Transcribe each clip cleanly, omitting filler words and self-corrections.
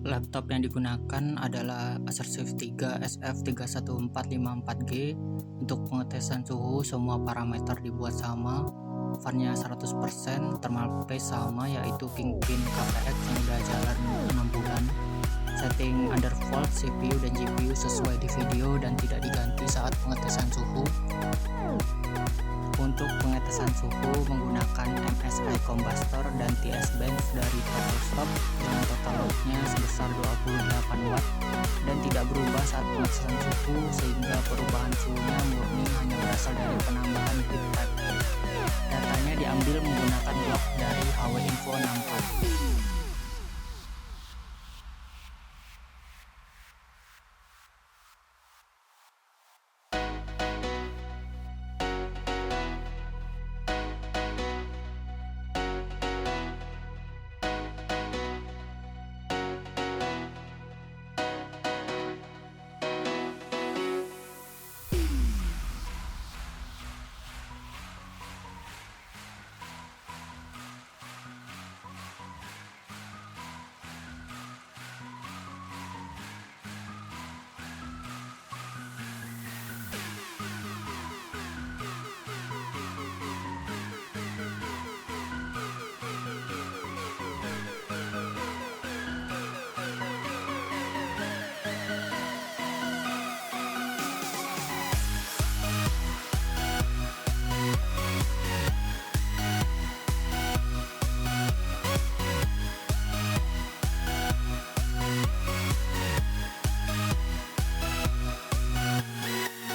Laptop yang digunakan adalah Acer Swift 3 SF31454G. Untuk pengetesan suhu semua parameter dibuat sama, fan-nya 100%, thermal paste sama yaitu Kingpin KPX yang udah jalan 6 bulan. Setting undervolt CPU dan GPU sesuai di video dan tidak diganti saat pengetesan suhu. Untuk pengetesan suhu menggunakan MSI Combustor dan TS Bench dari Totalstop dengan total loadnya sebesar 28 watt dan tidak berubah saat pengetesan suhu, sehingga perubahan suhunya murni hanya berasal dari penambahan heat pipe. Datanya diambil menggunakan log dari HW-Info 64.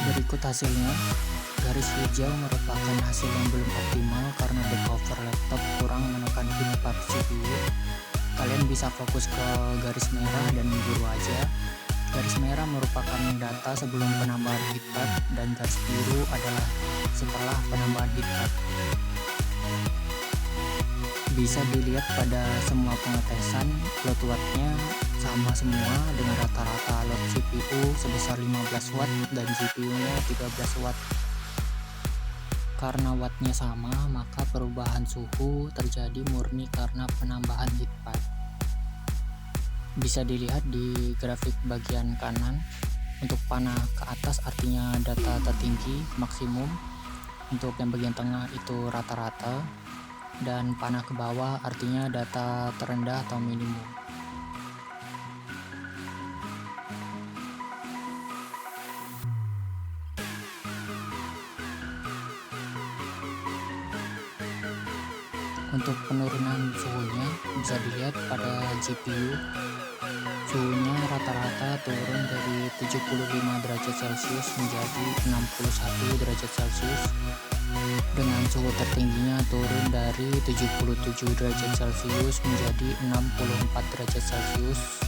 Berikut hasilnya. Garis hijau merupakan hasil yang belum optimal karena backcover laptop kurang menekan heat pipe CPU. Kalian bisa fokus ke garis merah dan biru aja. Garis merah merupakan data sebelum penambahan heat pipe dan garis biru adalah setelah penambahan heat pipe. Bisa dilihat pada semua pengetesan, load wattnya sama semua dengan rata-rata load CPU sebesar 15 watt dan GPU-nya 13 watt. Karena wattnya sama, maka perubahan suhu terjadi murni karena penambahan heat pipe. Bisa dilihat di grafik bagian kanan. Untuk panah ke atas artinya data tertinggi maksimum, untuk yang bagian tengah itu rata-rata, dan panah ke bawah artinya data terendah atau minimum. Untuk penurunan suhunya bisa dilihat pada GPU. Suhunya rata-rata turun dari 75 derajat Celcius menjadi 61 derajat Celcius. Dengan suhu tertingginya turun dari 77 derajat Celcius menjadi 64 derajat Celcius.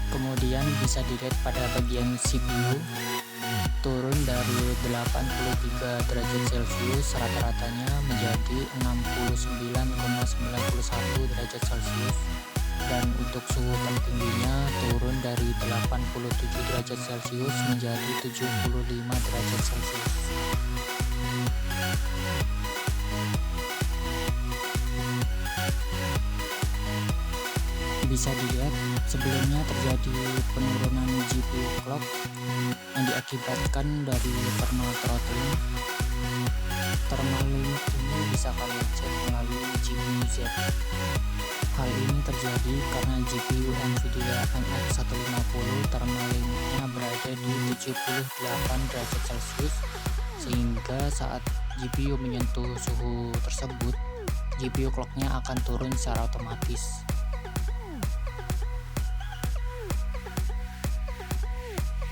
Kemudian bisa dilihat pada bagian CPU, turun dari 83 derajat Celcius rata-ratanya menjadi 69,91 derajat Celcius. Dan untuk suhu tertingginya turun dari 87 derajat Celcius menjadi 75 derajat Celcius. Bisa dilihat sebelumnya terjadi penurunan GPU clock yang diakibatkan dari thermal throttling. Thermal limit ini bisa kalian cek melalui GPU Z. Hal ini terjadi karena GPU Nvidia MX 150 thermal limitnya berada di 78 derajat Celcius, sehingga saat GPU menyentuh suhu tersebut, GPU clocknya akan turun secara otomatis.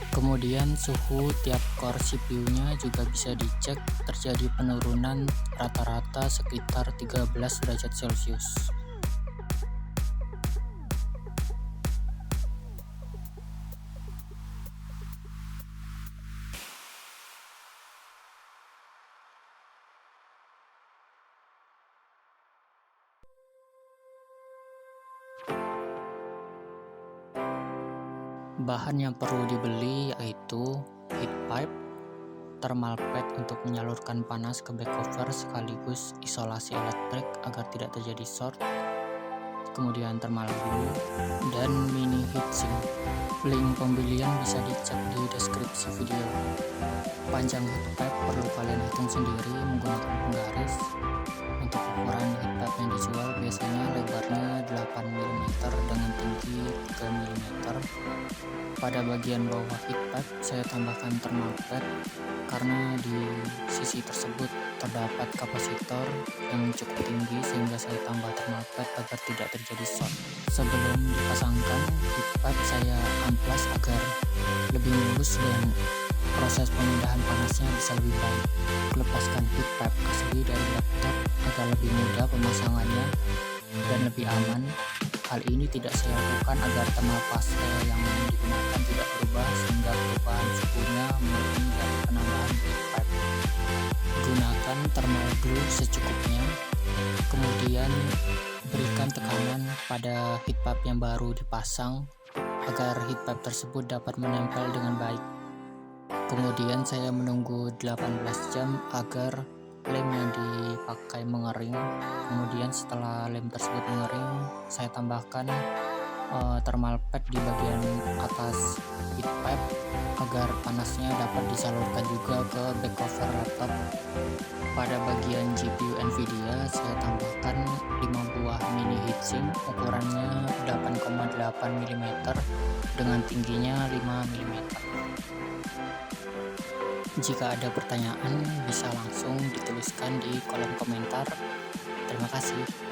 Kemudian suhu tiap core CPU-nya juga bisa dicek, terjadi penurunan rata-rata sekitar 13 derajat Celcius. Bahan yang perlu dibeli yaitu heat pipe, thermal pad untuk menyalurkan panas ke back cover sekaligus isolasi elektrik agar tidak terjadi short, kemudian thermal glue, dan mini heatsink. Link pembelian bisa dicek di deskripsi video. Panjang heatpipe perlu kalian hitung sendiri menggunakan penggaris. Untuk ukuran heatpipe yang dijual biasanya lebarnya 8 mm dengan tinggi 3 mm. Pada bagian bawah heatpipe saya tambahkan thermal pad karena di sisi tersebut terdapat kapasitor yang cukup tinggi sehingga saya tambah thermal pad agar tidak terjadi short. Sebelum dipasangkan heatpipe saya amplas agar lebih mulus dan proses pemindahan panasnya bisa lebih baik. Lepaskan heatpipe asli dari laptop agar lebih mudah pemasangannya dan lebih aman. Hal ini tidak saya lakukan agar thermal paste yang digunakan tidak berubah sehingga perubahan suhunya murni dari penambahan heatpipe. Gunakan thermal glue secukupnya, kemudian berikan tekanan pada heatpipe yang baru dipasang agar heatpipe tersebut dapat menempel dengan baik. Kemudian saya menunggu 18 jam agar lem yang dipakai mengering. Kemudian setelah lem tersebut mengering, saya tambahkan thermal pad di bagian atas heatpipe agar panasnya dapat disalurkan juga ke back cover laptop. Pada bagian GPU Nvidia saya tambahkan 5 buah mini heatsink ukurannya 8,8 mm dengan tingginya 5 mm. Jika ada pertanyaan bisa langsung dituliskan di kolom komentar. Terima kasih.